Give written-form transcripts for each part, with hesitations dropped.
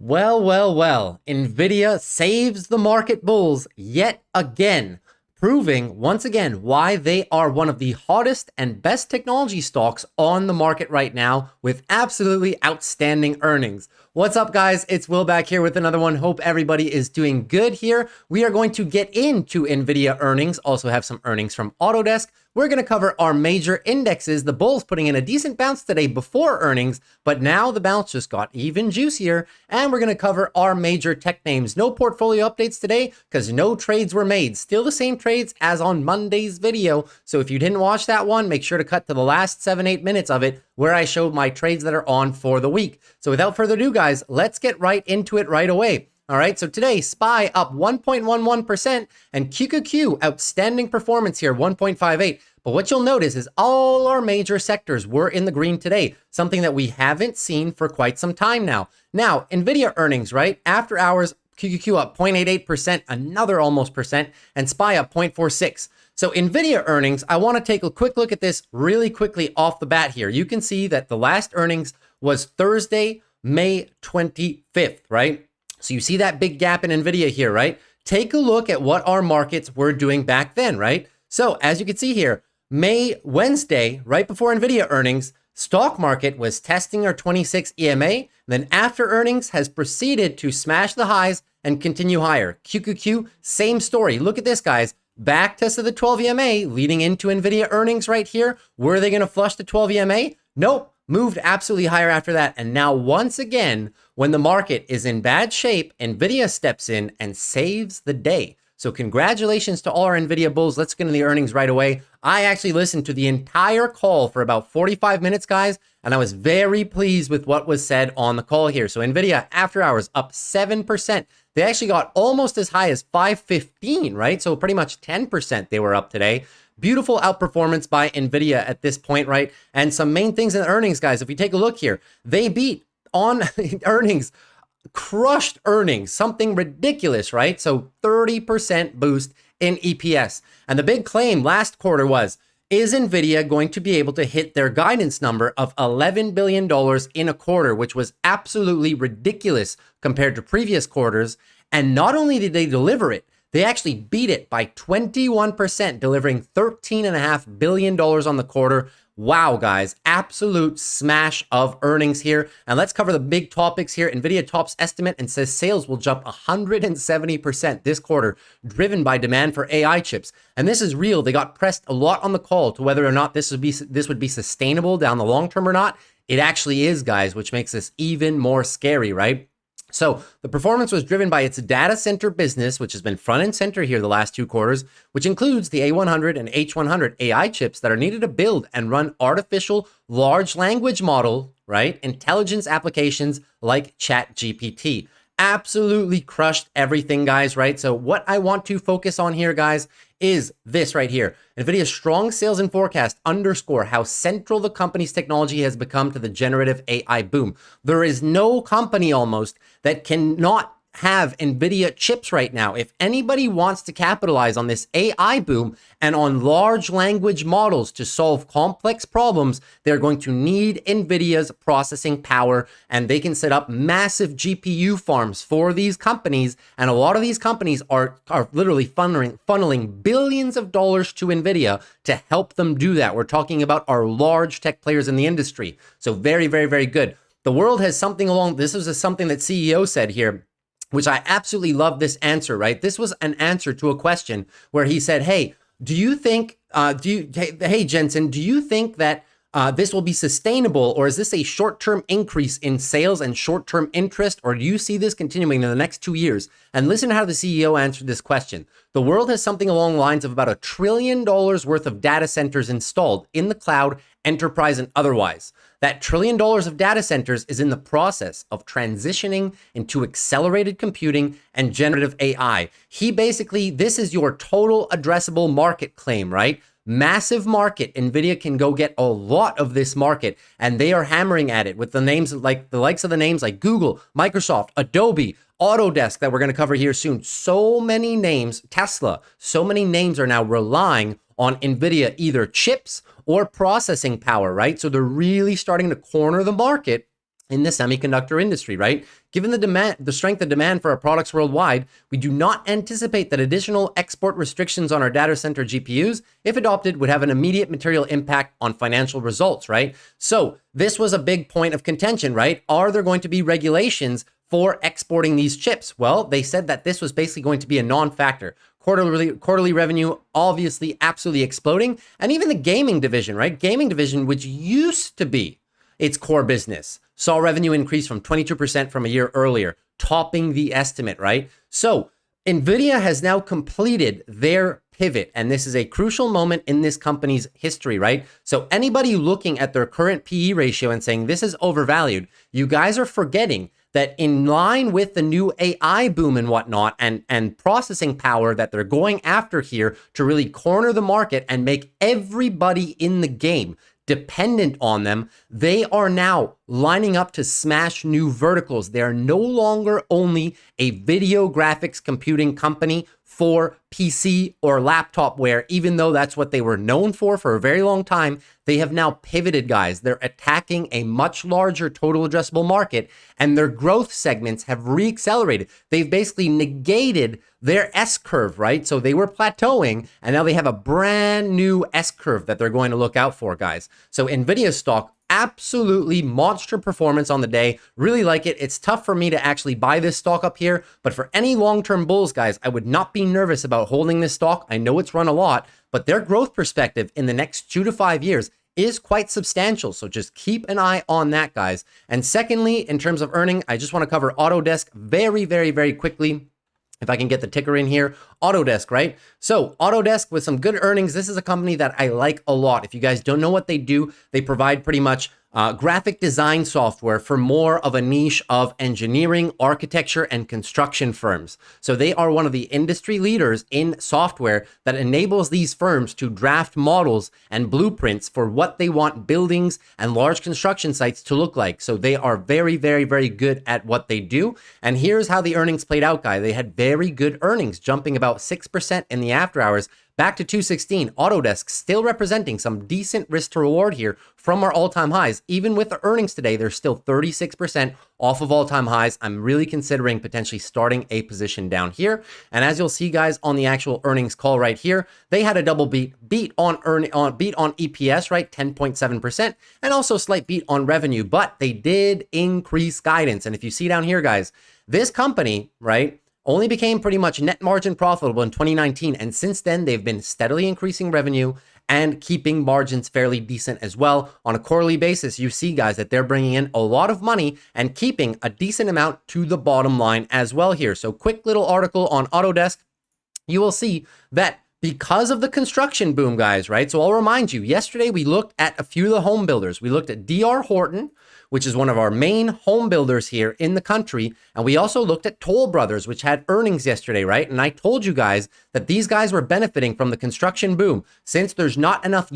Well, Nvidia saves the market bulls yet again, proving once again why they are one of the hottest and best technology stocks on the market right now with absolutely outstanding earnings. What's up, guys? It's Will back here with another one. Hope everybody is doing good here. We are going to get into Nvidia earnings, also have some earnings from Autodesk. We're going to cover our major indexes. The bulls putting in a decent bounce today before earnings, but now the bounce just got even juicier. And we're going to cover our major tech names. No portfolio updates today because no trades were made. Still the same trades as on Monday's video. So if you didn't watch that one, make sure to cut to the last 7-8 minutes of it where I showed my trades that are on for the week. So without further ado, guys, let's get right into it right away. All right, so today, SPY up 1.11% and QQQ, outstanding performance here, 1.58. But what you'll notice is all our major sectors were in the green today, something that we haven't seen for quite some time now. Now, Nvidia earnings, right? After hours, QQQ up 0.88%, another almost percent, and SPY up 0.46. So Nvidia earnings, I want to take a quick look at this really quickly off the bat here. You can see that the last earnings was Thursday, May 25th, right? So you see that big gap in Nvidia here, right? Take a look at what our markets were doing back then, right? So as you can see here, Wednesday, right before Nvidia earnings, stock market was testing our 26 EMA. Then after earnings has proceeded to smash the highs and continue higher. QQQ, same story. Look at this, guys. Back test of the 12 EMA leading into Nvidia earnings right here. Were they going to flush the 12 EMA? Nope. Moved absolutely higher after that. And now once again, when the market is in bad shape, Nvidia steps in and saves the day. So congratulations to all our Nvidia bulls. Let's get into the earnings right away. I actually listened to the entire call for about 45 minutes, guys, and I was very pleased with what was said on the call here. So Nvidia after hours up 7%. They actually got almost as high as 515, right? So pretty much 10% they were up today. Beautiful outperformance by Nvidia at this point, right? And some main things in the earnings, guys. If we take a look here, they beat on earnings, crushed earnings, something ridiculous, right? So 30% boost in EPS. And the big claim last quarter was, is Nvidia going to be able to hit their guidance number of $11 billion in a quarter, which was absolutely ridiculous compared to previous quarters? And not only did they deliver it, they actually beat it by 21%, delivering $13.5 billion on the quarter. Wow, guys, absolute smash of earnings here. And let's cover the big topics here. Nvidia tops estimate and says sales will jump 170% this quarter, driven by demand for AI chips. And this is real. They got pressed a lot on the call to whether or not this would be sustainable down the long term or not. It actually is, guys, which makes this even more scary, right? So the performance was driven by its data center business, which has been front and center here the last 2 quarters, which includes the A100 and H100 AI chips that are needed to build and run artificial large language model, right? Intelligence applications like ChatGPT. Absolutely crushed everything, guys, right? So what I want to focus on here, guys, is this right here. Nvidia's strong sales and forecast underscore how central the company's technology has become to the generative AI boom. There is no company almost that cannot have Nvidia chips right now. If anybody wants to capitalize on this AI boom and on large language models to solve complex problems, they're going to need Nvidia's processing power, and they can set up massive GPU farms for these companies. And a lot of these companies are literally funneling billions of dollars to Nvidia to help them do that. We're talking about our large tech players in the industry. So very, very, very good. The world has something this is something that CEO said here, which I absolutely love this answer, right? This was an answer to a question where he said, hey, do you think, hey, Jensen, do you think that this will be sustainable, or is this a short-term increase in sales and short-term interest, or do you see this continuing in the next 2 years? And listen to how the CEO answered this question. The world has something along the lines of about $1 trillion worth of data centers installed in the cloud, enterprise, and otherwise. That $1 trillion of data centers is in the process of transitioning into accelerated computing and generative AI. This is your total addressable market claim, right? Massive market. Nvidia can go get a lot of this market, and they are hammering at it with the names like the likes of the names like Google, Microsoft, Adobe, Autodesk that we're going to cover here soon. So many names, Tesla, so many names are now relying on Nvidia, either chips or processing power, right? So they're really starting to corner the market in the semiconductor industry, right? Given the strength of demand for our products worldwide, we do not anticipate that additional export restrictions on our data center GPUs, if adopted, would have an immediate material impact on financial results, right? So this was a big point of contention, right? Are there going to be regulations for exporting these chips? Well, they said that this was basically going to be a non-factor. Quarterly revenue, obviously absolutely exploding. And even the gaming division, right? Gaming division, which used to be its core business, saw revenue increase from 22% from a year earlier, topping the estimate, right? So Nvidia has now completed their pivot, and this is a crucial moment in this company's history, right? So anybody looking at their current PE ratio and saying this is overvalued, you guys are forgetting that in line with the new AI boom and whatnot and processing power that they're going after here to really corner the market and make everybody in the game dependent on them, they are now lining up to smash new verticals. They are no longer only a video graphics computing company for PC or laptop wear, even though that's what they were known for a very long time. They have now pivoted, guys. They're attacking a much larger total addressable market, and their growth segments have reaccelerated. They've basically negated their S-curve, right? So they were plateauing, and now they have a brand new S-curve that they're going to look out for, guys. So Nvidia stock, absolutely monster performance on the day. Really like it. It's tough for me to actually buy this stock up here, but for any long-term bulls, guys, I would not be nervous about holding this stock. I know it's run a lot, but their growth perspective in the next 2 to 5 years is quite substantial. So just keep an eye on that, guys. And secondly, in terms of earning, I just want to cover Autodesk very, very, very quickly. If I can get the ticker in here, Autodesk, right? So Autodesk with some good earnings. This is a company that I like a lot. If you guys don't know what they do, they provide pretty much graphic design software for more of a niche of engineering, architecture, and construction firms. So they are one of the industry leaders in software that enables these firms to draft models and blueprints for what they want buildings and large construction sites to look like. So they are very, very, very good at what they do. And here's how the earnings played out, guys. They had very good earnings, jumping about 6% in the after hours, back to 216. Autodesk still representing some decent risk to reward here from our all-time highs. Even with the earnings today, they're still 36% off of all-time highs. I'm really considering potentially starting a position down here. And as you'll see, guys, on the actual earnings call right here, they had a double beat on EPS, right? 10.7%, and also a slight beat on revenue, but they did increase guidance. And if you see down here, guys, this company, right, only became pretty much net margin profitable in 2019. And since then, they've been steadily increasing revenue and keeping margins fairly decent as well. On a quarterly basis, you see, guys, that they're bringing in a lot of money and keeping a decent amount to the bottom line as well here. So quick little article on Autodesk. You will see that because of the construction boom, guys, right? So I'll remind you, yesterday we looked at a few of the home builders. We looked at D.R. Horton, which is one of our main home builders here in the country. And we also looked at Toll Brothers, which had earnings yesterday, right? And I told you guys that these guys were benefiting from the construction boom. Since there's not enough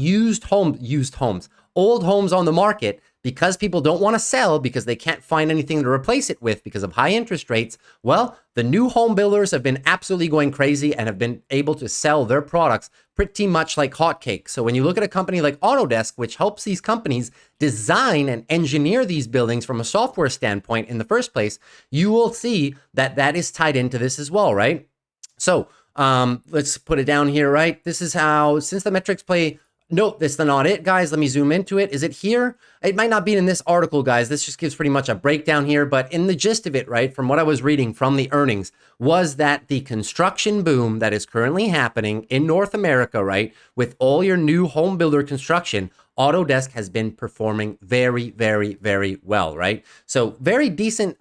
old homes on the market, because people don't want to sell because they can't find anything to replace it with because of high interest rates, well, the new home builders have been absolutely going crazy and have been able to sell their products pretty much like hotcakes. So when you look at a company like Autodesk, which helps these companies design and engineer these buildings from a software standpoint in the first place, you will see that that is tied into this as well, right? So let's put it down here, right? This is how, since the metrics play. Nope, that's not it, guys. Let me zoom into it. Is it here? It might not be in this article, guys. This just gives pretty much a breakdown here, but in the gist of it, right, from what I was reading from the earnings, was that the construction boom that is currently happening in North America, right, with all your new home builder construction, Autodesk has been performing very, very, very well, right? So very decent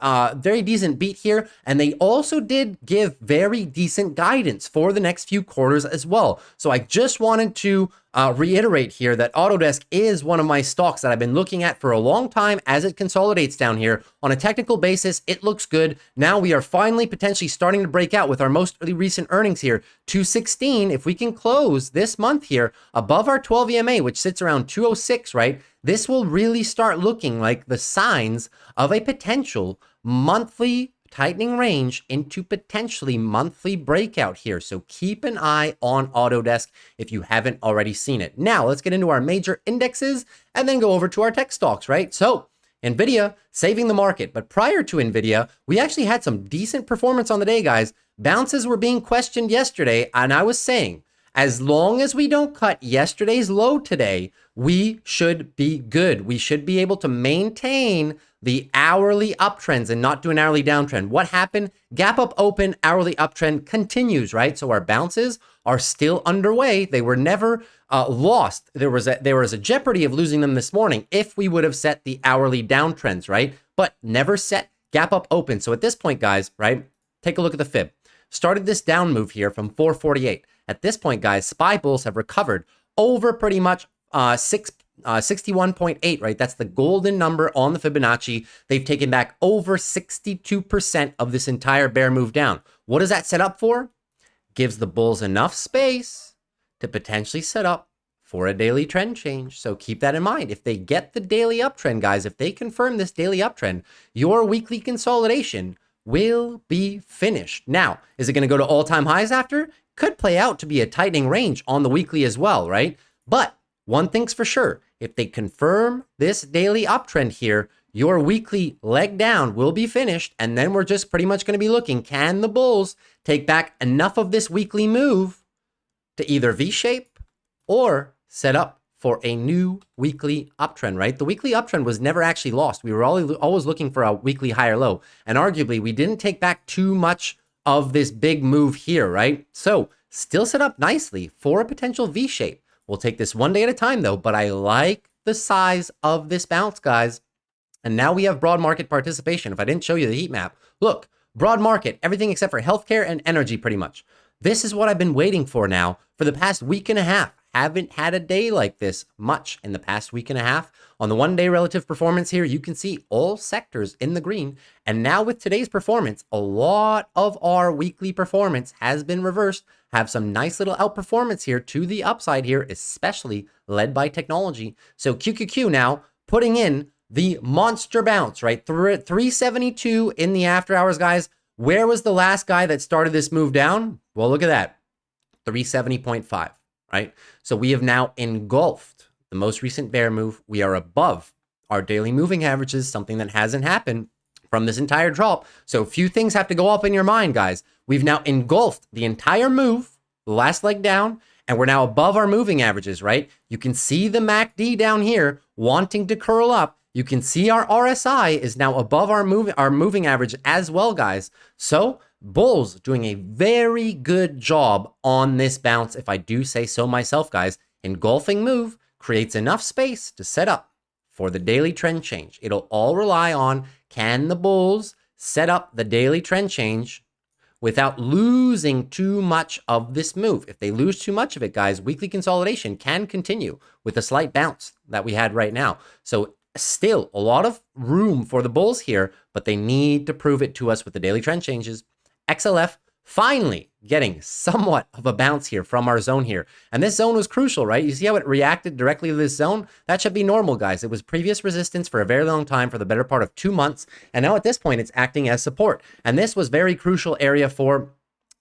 beat here. And they also did give very decent guidance for the next few quarters as well. So I just wanted to reiterate here that Autodesk is one of my stocks that I've been looking at for a long time as it consolidates down here. On a technical basis, it looks good. Now we are finally potentially starting to break out with our most recent earnings here. 216, if we can close this month here above our 12 EMA, which sits around 206, right? This will really start looking like the signs of a potential monthly tightening range into potentially monthly breakout here. So keep an eye on Autodesk if you haven't already seen it. Now let's get into our major indexes and then go over to our tech stocks, right? So Nvidia saving the market. But prior to Nvidia, we actually had some decent performance on the day, guys. Bounces were being questioned yesterday, and I was saying, as long as we don't cut yesterday's low today, we should be good. We should be able to maintain the hourly uptrends and not do an hourly downtrend. What happened? Gap up open, hourly uptrend continues, right? So our bounces are still underway. They were never lost. There was a jeopardy of losing them this morning if we would have set the hourly downtrends, right? But never set gap up open. So at this point, guys, right? Take a look at the fib. Started this down move here from 448. At this point, guys, SPY bulls have recovered over pretty much 61.8, right? That's the golden number on the Fibonacci. They've taken back over 62% of this entire bear move down. What does that set up for? Gives the bulls enough space to potentially set up for a daily trend change. So keep that in mind. If they get the daily uptrend, guys, if they confirm this daily uptrend, your weekly consolidation will be finished. Now, is it going to go to all-time highs after? Could play out to be a tightening range on the weekly as well, right? But one thing's for sure, if they confirm this daily uptrend here, your weekly leg down will be finished, and then we're just pretty much going to be looking, can the bulls take back enough of this weekly move to either V-shape or set up for a new weekly uptrend, right? The weekly uptrend was never actually lost. We were always looking for a weekly higher low, and arguably we didn't take back too much of this big move here, right? So still set up nicely for a potential V-shape. We'll take this one day at a time though, but I like the size of this bounce, guys. And now we have broad market participation. If I didn't show you the heat map, look, broad market, everything except for healthcare and energy pretty much. This is what I've been waiting for now for the past week and a half. Haven't had a day like this much in the past week and a half. On the 1 day relative performance here, you can see all sectors in the green. And now with today's performance, a lot of our weekly performance has been reversed. Have some nice little outperformance here to the upside here, especially led by technology. So QQQ now putting in the monster bounce, right? 372 in the after hours, guys. Where was the last guy that started this move down? Well, look at that, 370.5. Right? So we have now engulfed the most recent bear move. We are above our daily moving averages, something that hasn't happened from this entire drop. So a few things have to go up in your mind, guys. We've now engulfed the entire move, the last leg down, and we're now above our moving averages, right? You can see the MACD down here wanting to curl up. You can see our RSI is now above our moving average as well, guys. So bulls doing a very good job on this bounce, if I do say so myself, guys. Engulfing move creates enough space to set up for the daily trend change. It'll all rely on, can the bulls set up the daily trend change without losing too much of this move? If they lose too much of it, guys, weekly consolidation can continue with a slight bounce that we had right now. So still a lot of room for the bulls here, but they need to prove it to us with the daily trend changes. XLF finally getting somewhat of a bounce here from our zone here. And this zone was crucial, right? You see how it reacted directly to this zone? That should be normal, guys. It was previous resistance for a very long time, for the better part of 2 months. And now at this point, it's acting as support. And this was very crucial area for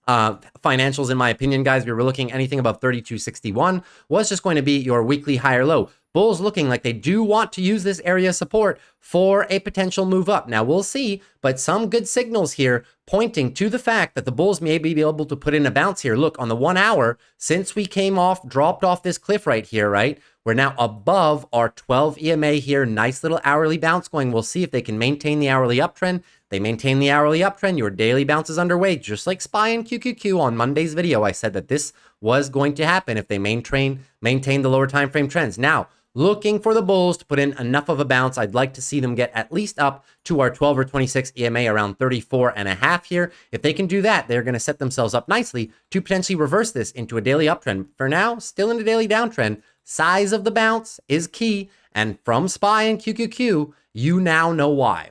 financials, in my opinion, guys. We were looking anything above 32.61 was just going to be your weekly higher low. Bulls looking like they do want to use this area of support for a potential move up. Now we'll see, but some good signals here pointing to the fact that the bulls may be able to put in a bounce here. Look, on the 1 hour, since we dropped off this cliff right here, right? We're now above our 12 EMA here. Nice little hourly bounce going. We'll see if they can maintain the hourly uptrend. They maintain the hourly uptrend. Your daily bounce is underway, just like SPY and QQQ. On Monday's video, I said that this was going to happen if they maintain the lower time frame trends. Now, looking for the bulls to put in enough of a bounce. I'd like to see them get at least up to our 12 or 26 EMA around 34.5 here. If they can do that, they're going to set themselves up nicely to potentially reverse this into a daily uptrend. For now, still in a daily downtrend. Size of the bounce is key. And from SPY and QQQ, you now know why.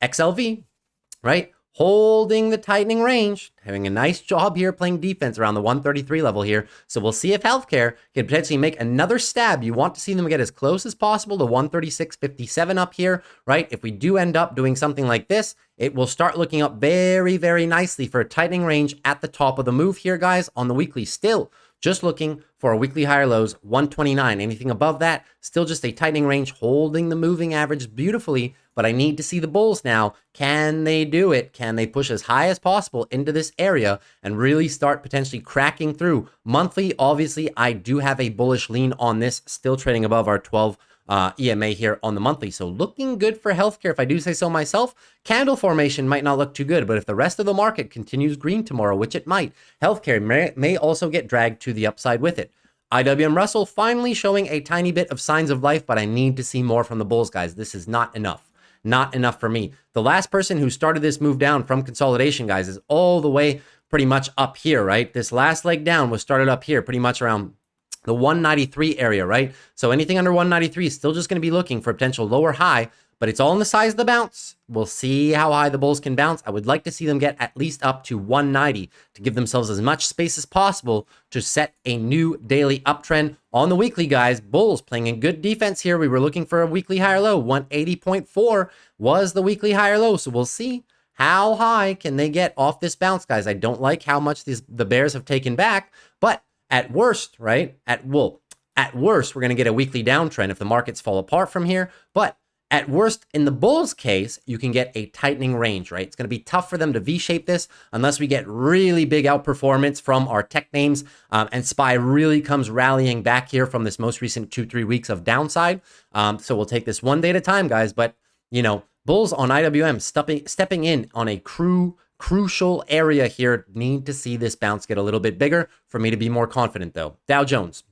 XLV, right? Holding the tightening range, having a nice job here playing defense around the 133 level here. So we'll see if healthcare can potentially make another stab. You want to see them get as close as possible to 136.57 up here, right? If we do end up doing something like this, it will start looking up very, very nicely for a tightening range at the top of the move here, guys. On the weekly, still just looking for a weekly higher lows, 129. Anything above that, still just a tightening range, holding the moving average beautifully but I need to see the bulls now. Can they do it? Can they push as high as possible into this area and really start potentially cracking through? Monthly, obviously, I do have a bullish lean on this, still trading above our 12 EMA here on the monthly. So looking good for healthcare, if I do say so myself. Candle formation might not look too good, but if the rest of the market continues green tomorrow, which it might, healthcare may also get dragged to the upside with it. IWM Russell finally showing a tiny bit of signs of life, but I need to see more from the bulls, guys. This is not enough. Not enough for me. The last person who started this move down from consolidation, guys, is all the way pretty much up here, right? This last leg down was started up here, pretty much around the 193 area, right? So anything under 193 is still just going to be looking for a potential lower high, but it's all in the size of the bounce. We'll see how high the bulls can bounce. I would like to see them get at least up to 190 to give themselves as much space as possible to set a new daily uptrend. On the weekly, guys, bulls playing in good defense here. We were looking for a weekly higher low. 180.4 was the weekly higher low. So we'll see how high can they get off this bounce, guys. I don't like how much the bears have taken back, but at worst, right? At worst, we're going to get a weekly downtrend if the markets fall apart from here. But at worst, in the bulls case, you can get a tightening range, right? It's going to be tough for them to V-shape this unless we get really big outperformance from our tech names and SPY really comes rallying back here from this most recent 2-3 weeks of downside. So we'll take this one day at a time, guys. But, you know, bulls on IWM stepping in on a crucial area here. Need to see this bounce get a little bit bigger for me to be more confident, though. Dow Jones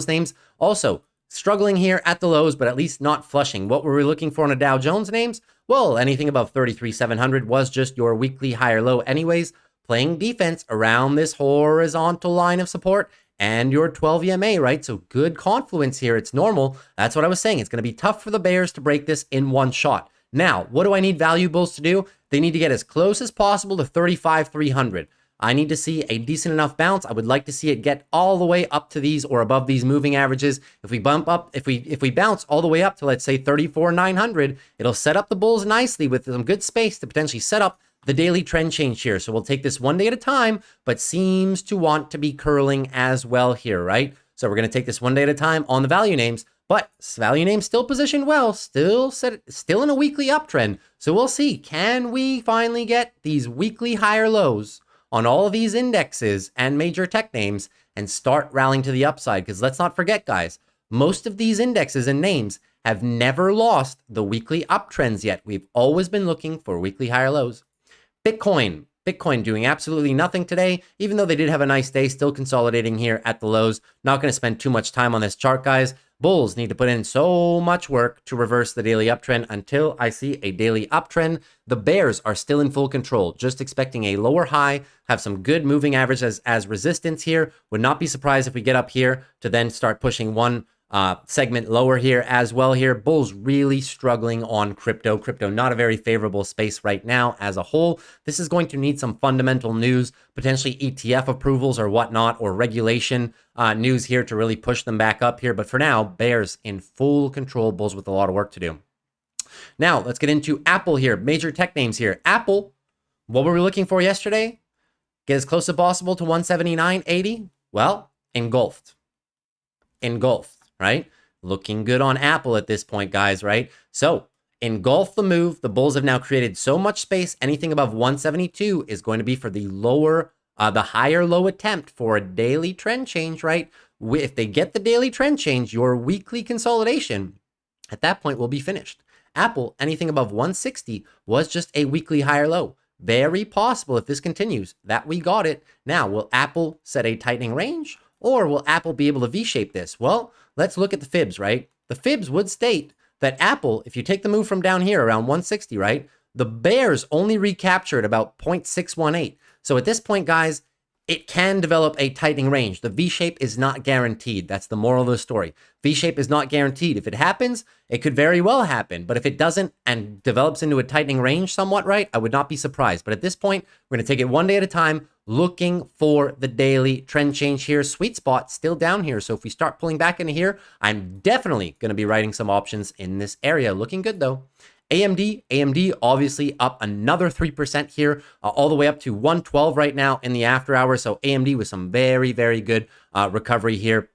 names also struggling here at the lows, but at least not flushing. What were we looking for on a Dow Jones names? Well, anything above 33,700 was just your weekly higher low anyways, playing defense around this horizontal line of support and your 12 EMA, right? So good confluence here. It's normal. That's what I was saying. It's going to be tough for the bears to break this in one shot. Now, what do I need value bulls to do? They need to get as close as possible to 35,300. I need to see a decent enough bounce. I would like to see it get all the way up to these or above these moving averages. If we bump up, if we bounce all the way up to, let's say, 34,900, it'll set up the bulls nicely with some good space to potentially set up the daily trend change here. So we'll take this one day at a time, but seems to want to be curling as well here, right? So we're going to take this one day at a time on the value names, but value names still positioned well, still in a weekly uptrend. So we'll see, can we finally get these weekly higher lows on all of these indexes and major tech names and start rallying to the upside? Because let's not forget, guys, most of these indexes and names have never lost the weekly uptrends yet. We've always been looking for weekly higher lows. Bitcoin doing absolutely nothing today, even though they did have a nice day, still consolidating here at the lows. Not going to spend too much time on this chart, guys. Bulls need to put in so much work to reverse the daily uptrend until I see a daily uptrend. The bears are still in full control, just expecting a lower high, have some good moving averages as resistance here. Would not be surprised if we get up here to then start pushing one segment lower here as well here. Bulls really struggling on crypto. Crypto not a very favorable space right now as a whole. This is going to need some fundamental news, potentially ETF approvals or whatnot, or regulation news here to really push them back up here. But for now, bears in full control, bulls with a lot of work to do. Now, let's get into Apple here. Major tech names here. Apple, what were we looking for yesterday? Get as close as possible to 179.80? Well, engulfed, right? Looking good on Apple at this point, guys, right? So engulf the move. The bulls have now created so much space. Anything above 172 is going to be for the higher low attempt for a daily trend change, right? If they get the daily trend change, your weekly consolidation at that point will be finished. Apple, anything above 160 was just a weekly higher low. Very possible if this continues that we got it. Now, will Apple set a tightening range, or will Apple be able to V-shape this? Well, let's look at the fibs, right? The fibs would state that Apple, if you take the move from down here around 160, right? The bears only recaptured about 0.618. So at this point, guys, it can develop a tightening range. The V-shape is not guaranteed. That's the moral of the story. V-shape is not guaranteed. If it happens, it could very well happen. But if it doesn't and develops into a tightening range somewhat, right, I would not be surprised. But at this point, we're going to take it one day at a time, looking for the daily trend change here. Sweet spot still down here. So if we start pulling back into here, I'm definitely going to be writing some options in this area. Looking good, though. AMD obviously up another 3% here, all the way up to 112 right now in the after hours. So AMD with some very, very good recovery here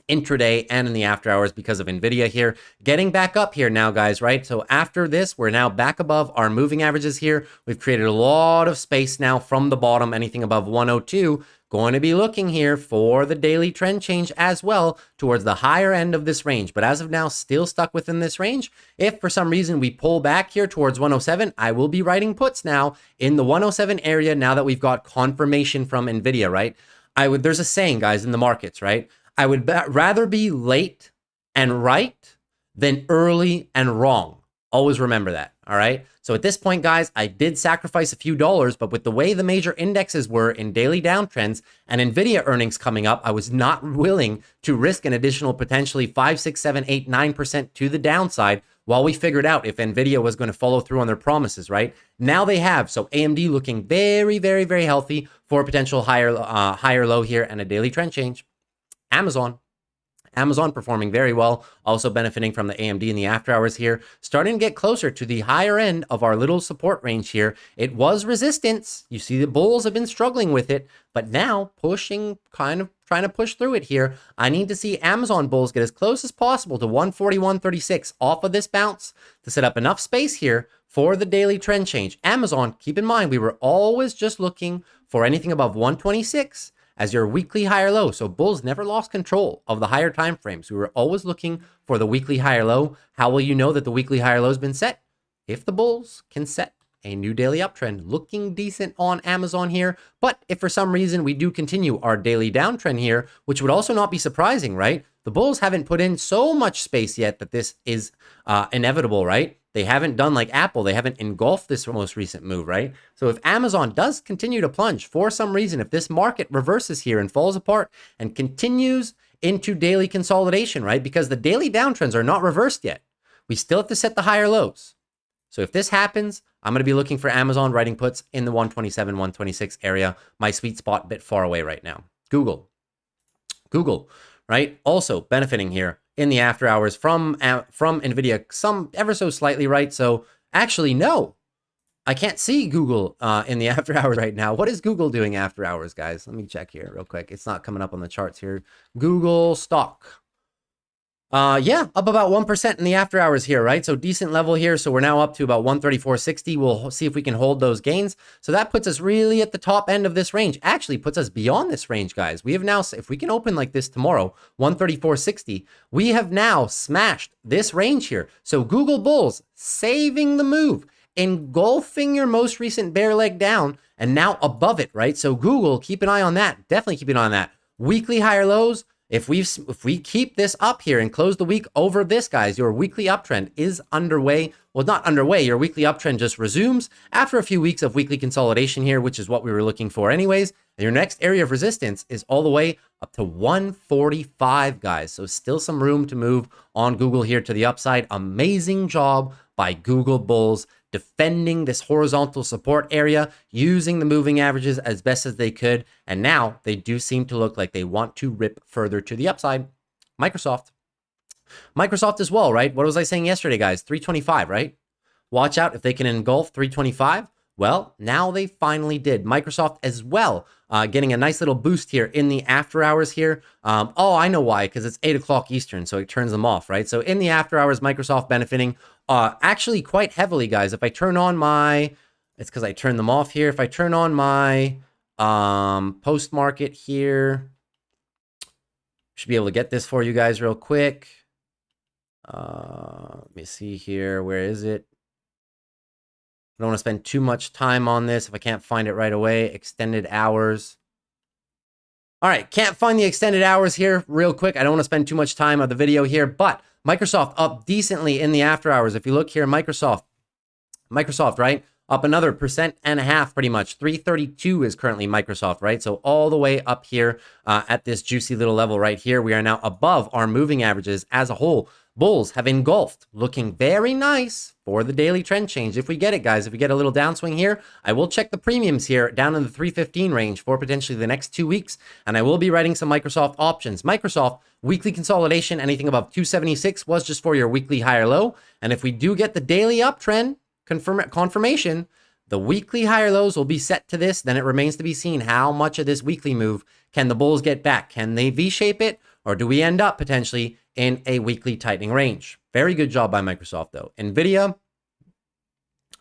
intraday and in the after hours because of Nvidia here. Getting back up here now, guys, right? So after this, we're now back above our moving averages here. We've created a lot of space now from the bottom. Anything above 102, going to be looking here for the daily trend change as well towards the higher end of this range. But as of now, still stuck within this range. If for some reason we pull back here towards 107, I will be writing puts now in the 107 area now that we've got confirmation from Nvidia, right? There's a saying, guys, in the markets, right? I would rather be late and right than early and wrong. Always remember that, all right? So at this point, guys, I did sacrifice a few dollars, but with the way the major indexes were in daily downtrends and Nvidia earnings coming up, I was not willing to risk an additional potentially 5, 6, 7, 8, 9% to the downside while we figured out if Nvidia was going to follow through on their promises, right? Now they have. So AMD looking very, very, very healthy for a potential higher low here and a daily trend change. Amazon performing very well, also benefiting from the AMD in the after hours here, starting to get closer to the higher end of our little support range here. It was resistance. You see the bulls have been struggling with it, but now pushing, kind of trying to push through it here. I need to see Amazon bulls get as close as possible to 141.36 off of this bounce to set up enough space here for the daily trend change. Amazon, keep in mind, we were always just looking for anything above 126 as your weekly higher low. So bulls never lost control of the higher time frames. We were always looking for the weekly higher low. How will you know that the weekly higher low has been set? If the bulls can set a new daily uptrend. Looking decent on Amazon here. But if for some reason we do continue our daily downtrend here, which would also not be surprising, right? The bulls haven't put in so much space yet that this is inevitable, right? They haven't done like Apple. They haven't engulfed this most recent move, right? So if Amazon does continue to plunge for some reason, if this market reverses here and falls apart and continues into daily consolidation, right? Because the daily downtrends are not reversed yet. We still have to set the higher lows. So if this happens, I'm going to be looking for Amazon writing puts in the 127, 126 area. My sweet spot a bit far away right now. Google, right? Also benefiting here in the after hours from Nvidia, some ever so slightly, right? So actually, no, I can't see Google in the after hours right now. What is Google doing after hours, guys? Let me check here real quick. It's not coming up on the charts here. Google stock. Yeah, up about 1% in the after hours here, right? So decent level here. So we're now up to about 134.60. We'll see if we can hold those gains. So that puts us really at the top end of this range. Actually puts us beyond this range, guys. We have now, if we can open like this tomorrow, 134.60, we have now smashed this range here. So Google bulls saving the move, engulfing your most recent bear leg down and now above it, right? So Google, keep an eye on that. Definitely keep an eye on that. Weekly higher lows. If we keep this up here and close the week over this, guys, your weekly uptrend is underway. Well, not underway. Your weekly uptrend just resumes after a few weeks of weekly consolidation here, which is what we were looking for anyways. And your next area of resistance is all the way up to 145, guys. So still some room to move on Google here to the upside. Amazing job by Google bulls defending this horizontal support area, using the moving averages as best as they could. And now they do seem to look like they want to rip further to the upside. Microsoft as well, right? What was I saying yesterday, guys? 325, right? Watch out if they can engulf 325. Well, now they finally did. Microsoft as well, getting a nice little boost here in the after hours here. Oh, I know why, because it's 8 o'clock Eastern, so it turns them off, right? So in the after hours, Microsoft benefiting actually quite heavily, guys. If I turn on my, it's because I turned them off here. If I turn on my post-market here, should be able to get this for you guys real quick. Let me see here. Where is it? I don't want to spend too much time on this if I can't find it right away. Extended hours. All right, can't find the extended hours here real quick. I don't want to spend too much time on the video here, but Microsoft up decently in the after hours. If you look here, Microsoft, right? Up another 1.5% pretty much. 332 is currently Microsoft, right? So all the way up here at this juicy little level right here. We are now above our moving averages as a whole. Bulls have engulfed, looking very nice for the daily trend change. If we get it, guys, if we get a little downswing here, I will check the premiums here down in the 315 range for potentially the next 2 weeks. And I will be writing some Microsoft options. Microsoft weekly consolidation, anything above 276 was just for your weekly higher low. And if we do get the daily uptrend confirmation, the weekly higher lows will be set to this. Then it remains to be seen how much of this weekly move can the bulls get back. Can they V-shape it? or do we end up potentially in a weekly tightening range? Very good job by Microsoft though. Nvidia,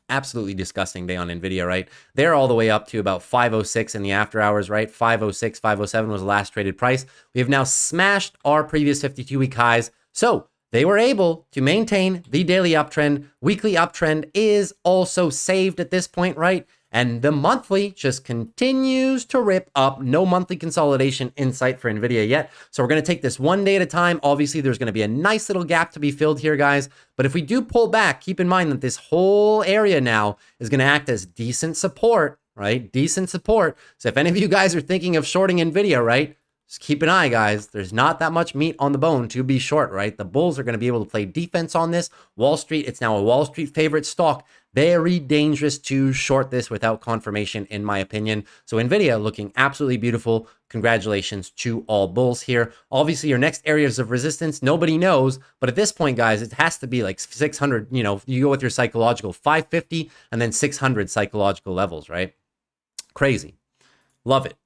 absolutely disgusting day on Nvidia, right? They're all the way up to about 506 in the after hours, right? 506, 507 was the last traded price. We have now smashed our previous 52-week highs. So they were able to maintain the daily uptrend. Weekly uptrend is also saved at this point, right? And the monthly just continues to rip up. No monthly consolidation in sight for Nvidia yet. So we're going to take this one day at a time. Obviously, there's going to be a nice little gap to be filled here, guys. But if we do pull back, keep in mind that this whole area now is going to act as decent support, right? Decent support. So if any of you guys are thinking of shorting Nvidia, right? Just keep an eye, guys. There's not that much meat on the bone to be short, right? The bulls are going to be able to play defense on this. Wall Street, it's now a Wall Street favorite stock. Very dangerous to short this without confirmation, in my opinion. So Nvidia looking absolutely beautiful. Congratulations to all bulls here. Obviously, your next areas of resistance, nobody knows. But at this point, guys, it has to be like 600. You know, you go with your psychological 550 and then 600 psychological levels, right? Crazy. Love it.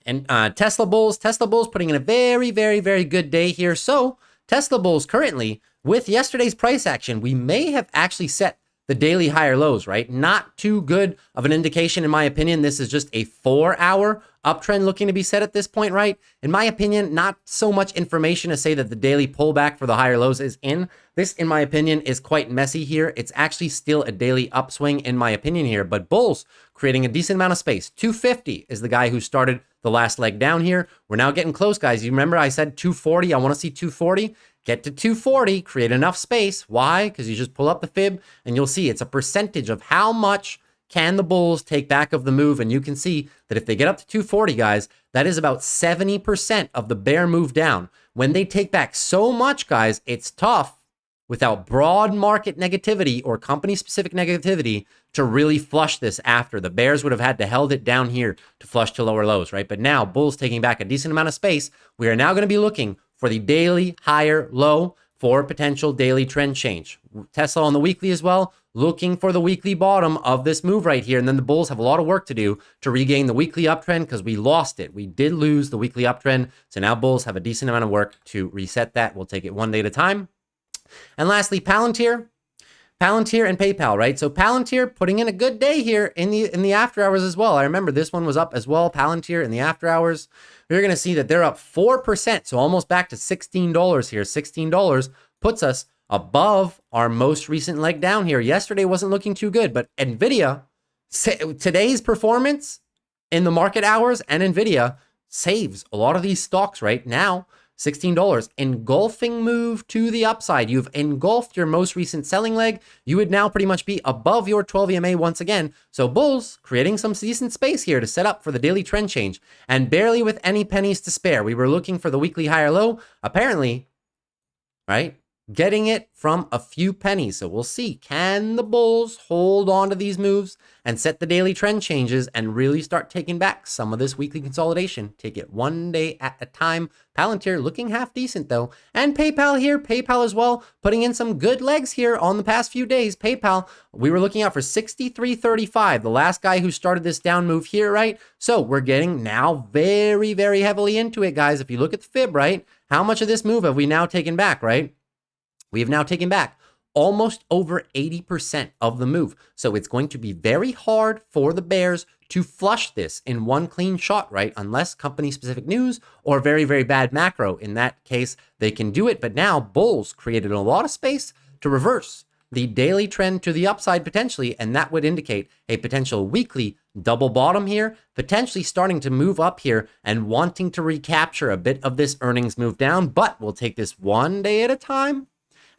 And Tesla bulls putting in a very, very, very good day here. So Tesla bulls currently, with yesterday's price action, we may have actually set the daily higher lows, right? Not too good of an indication, in my opinion. This is just a 4-hour uptrend looking to be set at this point, right? In my opinion, not so much information to say that the daily pullback for the higher lows is in. This, in my opinion, is quite messy here. It's actually still a daily upswing, in my opinion here, but bulls creating a decent amount of space. 250 is the guy who started the last leg down here. We're now getting close, guys. You remember I said 240? I want to see 240. Get to 240, create enough space. Why? Because you just pull up the fib and you'll see it's a percentage of how much can the bulls take back of the move. And you can see that if they get up to 240, guys, that is about 70% of the bear move down. When they take back so much, guys, it's tough without broad market negativity or company-specific negativity to really flush this after. The bears would have had to held it down here to flush to lower lows, right? But now bulls taking back a decent amount of space. We are now going to be looking for the daily higher low for potential daily trend change. Tesla on the weekly as well, looking for the weekly bottom of this move right here. And then the bulls have a lot of work to do to regain the weekly uptrend because we lost it. We did lose the weekly uptrend. So now bulls have a decent amount of work to reset that. We'll take it one day at a time. And lastly, Palantir and PayPal, right? So Palantir putting in a good day here in the after hours as well. I remember this one was up as well, Palantir in the after hours. You're going to see that they're up 4%, so almost back to $16 here. $16 puts us above our most recent leg down here. Yesterday wasn't looking too good, but Nvidia, today's performance in the market hours and Nvidia saves a lot of these stocks right now. $16, engulfing move to the upside. You've engulfed your most recent selling leg. You would now pretty much be above your 12 EMA once again. So bulls creating some decent space here to set up for the daily trend change and barely with any pennies to spare. We were looking for the weekly higher low, apparently, right? Getting it from a few pennies. So we'll see. Can the bulls hold on to these moves and set the daily trend changes and really start taking back some of this weekly consolidation? Take it one day at a time. Palantir looking half decent though. And PayPal here. PayPal as well. Putting in some good legs here on the past few days. PayPal, we were looking out for 63.35. The last guy who started this down move here, right? So we're getting now very, very heavily into it, guys. If you look at the fib, right? How much of this move have we now taken back, right? We have now taken back almost over 80% of the move. So it's going to be very hard for the bears to flush this in one clean shot, right? Unless company-specific news or very, very bad macro. In that case, they can do it. But now bulls created a lot of space to reverse the daily trend to the upside potentially, and that would indicate a potential weekly double bottom here, potentially starting to move up here and wanting to recapture a bit of this earnings move down. But we'll take this one day at a time.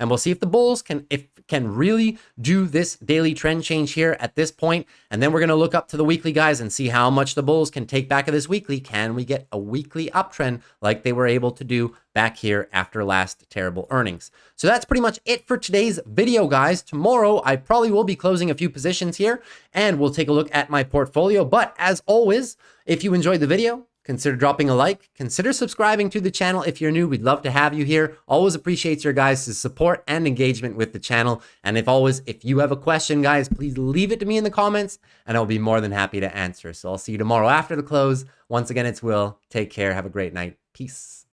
And we'll see if the bulls can really do this daily trend change here at this point. And then we're going to look up to the weekly guys and see how much the bulls can take back of this weekly. Can we get a weekly uptrend like they were able to do back here after last terrible earnings? So that's pretty much it for today's video, guys. Tomorrow, I probably will be closing a few positions here and we'll take a look at my portfolio. But as always, if you enjoyed the video, consider dropping a like, consider subscribing to the channel if you're new. We'd love to have you here. Always appreciate your guys' support and engagement with the channel. And if you have a question, guys, please leave it to me in the comments and I'll be more than happy to answer. So I'll see you tomorrow after the close. Once again, it's Will. Take care. Have a great night. Peace.